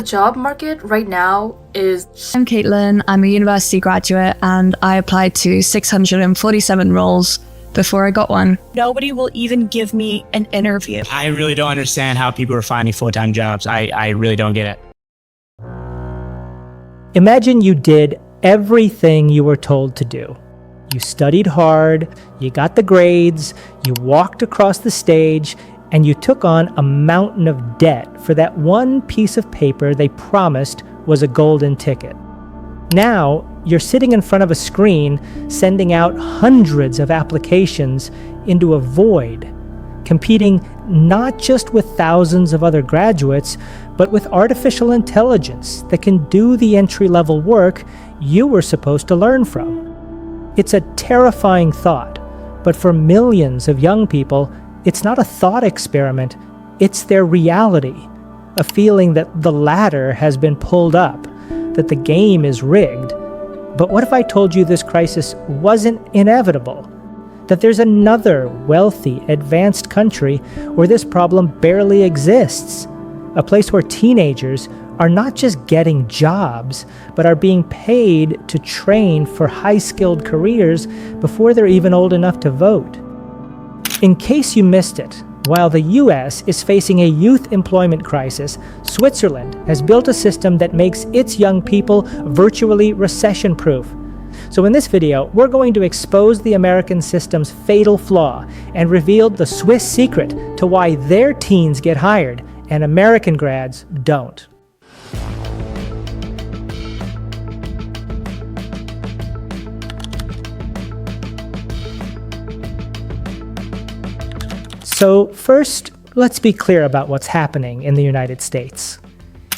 job market right now is... I'm Caitlin, I'm a university graduate and I applied to 647 roles before I got one. Nobody will even give me an interview. I really don't understand how people are finding full-time jobs. I really don't get it. Imagine you did everything you were told to do. You studied hard, you got the grades, you walked across the stage, and you took on a mountain of debt for that one piece of paper they promised was a golden ticket. Now, you're sitting in front of a screen, sending out hundreds of applications into a void, competing not just with thousands of other graduates, but with artificial intelligence that can do the entry-level work you were supposed to learn from. It's a terrifying thought, but for millions of young people, it's not a thought experiment, it's their reality. A feeling that the ladder has been pulled up, that the game is rigged. But what if I told you this crisis wasn't inevitable? That there's another wealthy, advanced country where this problem barely exists? A place where teenagers are not just getting jobs, but are being paid to train for high-skilled careers before they're even old enough to vote. In case you missed it, while the US is facing a youth employment crisis, Switzerland has built a system that makes its young people virtually recession-proof. So in this video, we're going to expose the American system's fatal flaw and reveal the Swiss secret to why their teens get hired and American grads don't. So first, let's be clear about what's happening in the United States.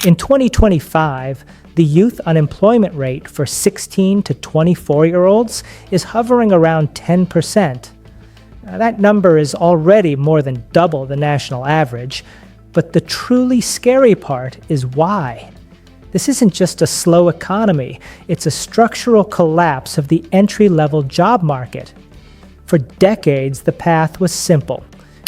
In 2025, the youth unemployment rate for 16 to 24-year-olds is hovering around 10%. Now, that number is already more than double the national average, but the truly scary part is why. This isn't just a slow economy, it's a structural collapse of the entry-level job market. For decades, the path was simple.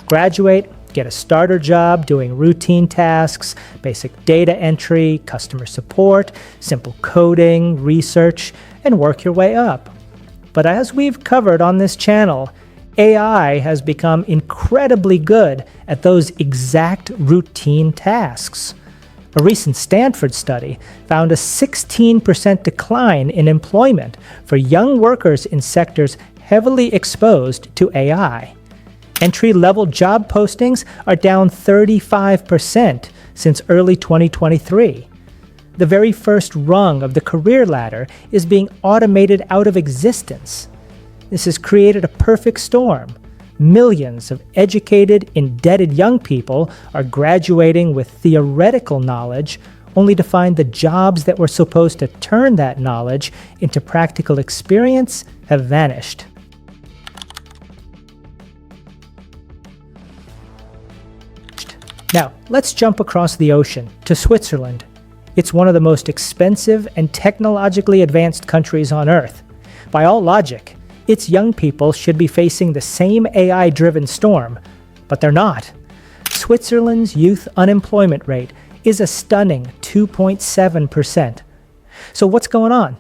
Graduate, get a starter job doing routine tasks, basic data entry, customer support, simple coding, research, and work your way up. But as we've covered on this channel, AI has become incredibly good at those exact routine tasks. A recent Stanford study found a 16% decline in employment for young workers in sectors heavily exposed to AI. Entry-level job postings are down 35% since early 2023. The very first rung of the career ladder is being automated out of existence. This has created a perfect storm. Millions of educated, indebted young people are graduating with theoretical knowledge only to find the jobs that were supposed to turn that knowledge into practical experience have vanished. Now, let's jump across the ocean to Switzerland. It's one of the most expensive and technologically advanced countries on Earth. By all logic, its young people should be facing the same AI-driven storm, but they're not. Switzerland's youth unemployment rate is a stunning 2.7%. So what's going on?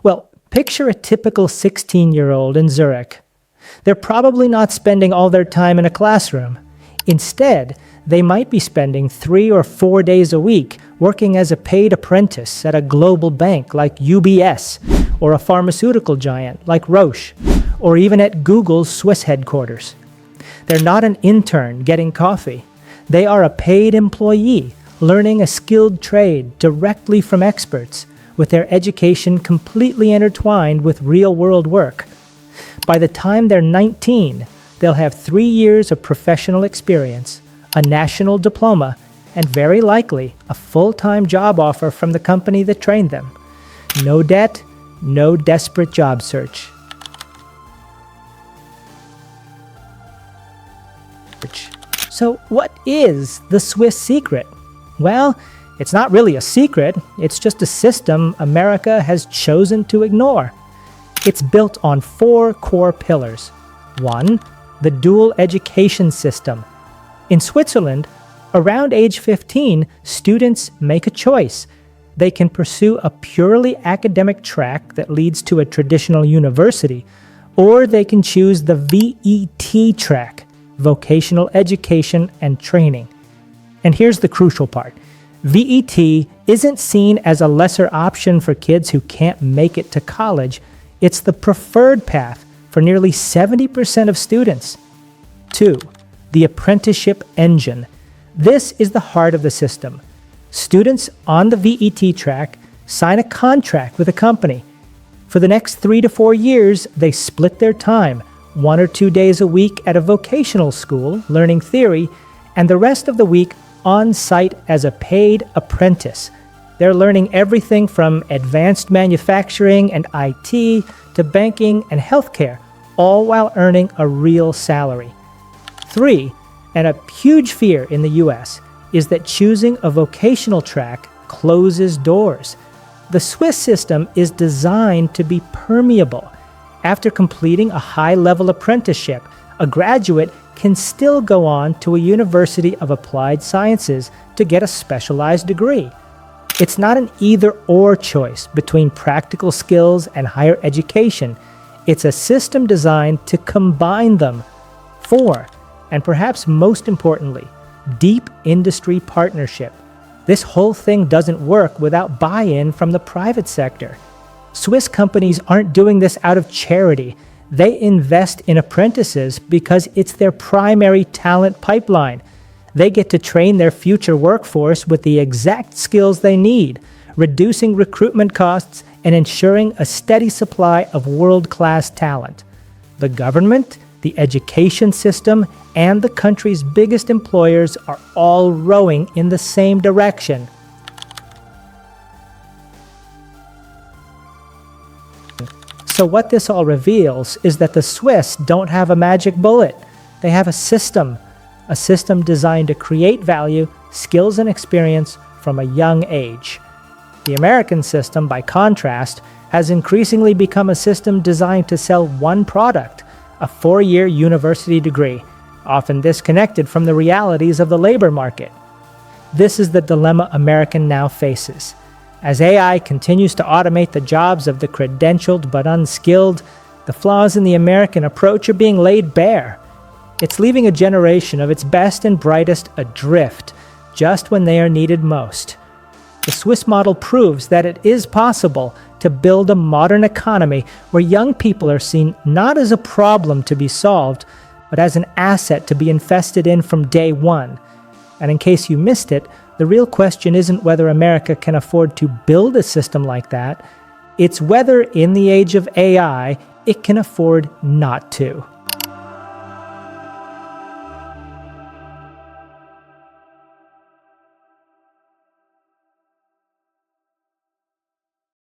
Well, picture a typical 16-year-old in Zurich. They're probably not spending all their time in a classroom. Instead, they might be spending 3 or 4 days a week working as a paid apprentice at a global bank like UBS, or a pharmaceutical giant like Roche, or even at Google's Swiss headquarters. They're not an intern getting coffee. They are a paid employee learning a skilled trade directly from experts, with their education completely intertwined with real-world work. By the time they're 19, they'll have 3 years of professional experience, a national diploma, and very likely a full-time job offer from the company that trained them. No debt, no desperate job search. So what is the Swiss secret? Well, it's not really a secret, it's just a system America has chosen to ignore. It's built on 4 core pillars. 1, the dual education system. In Switzerland, Around age 15, students make a choice. They can pursue a purely academic track that leads to a traditional university, or they can choose the VET track, Vocational Education and Training. And here's the crucial part. VET isn't seen as a lesser option for kids who can't make it to college. It's the preferred path for nearly 70% of students. 2. The apprenticeship engine. This is the heart of the system. Students on the VET track sign a contract with a company. For the next 3 to 4 years, they split their time, 1 or 2 days a week at a vocational school, learning theory, and the rest of the week on-site as a paid apprentice. They're learning everything from advanced manufacturing and IT to banking and healthcare, all while earning a real salary. 3, and a huge fear in the US, is that choosing a vocational track closes doors. The Swiss system is designed to be permeable. After completing a high-level apprenticeship, a graduate can still go on to a University of Applied Sciences to get a specialized degree. It's not an either-or choice between practical skills and higher education. It's a system designed to combine them. 4, and perhaps most importantly, deep industry partnership. This whole thing doesn't work without buy-in from the private sector. Swiss companies aren't doing this out of charity. They invest in apprentices because it's their primary talent pipeline. They get to train their future workforce with the exact skills they need, reducing recruitment costs and ensuring a steady supply of world-class talent. The government, the education system, and the country's biggest employers are all rowing in the same direction. So what this all reveals is that the Swiss don't have a magic bullet. They have a system designed to create value, skills, and experience from a young age. The American system, by contrast, has increasingly become a system designed to sell one product, a 4-year university degree, often disconnected from the realities of the labor market. This is the dilemma America now faces. As AI continues to automate the jobs of the credentialed but unskilled, the flaws in the American approach are being laid bare. It's leaving a generation of its best and brightest adrift, just when they are needed most. The Swiss model proves that it is possible to build a modern economy where young people are seen not as a problem to be solved, but as an asset to be invested in from day one. And in case you missed it, the real question isn't whether America can afford to build a system like that. It's whether, in the age of AI, it can afford not to.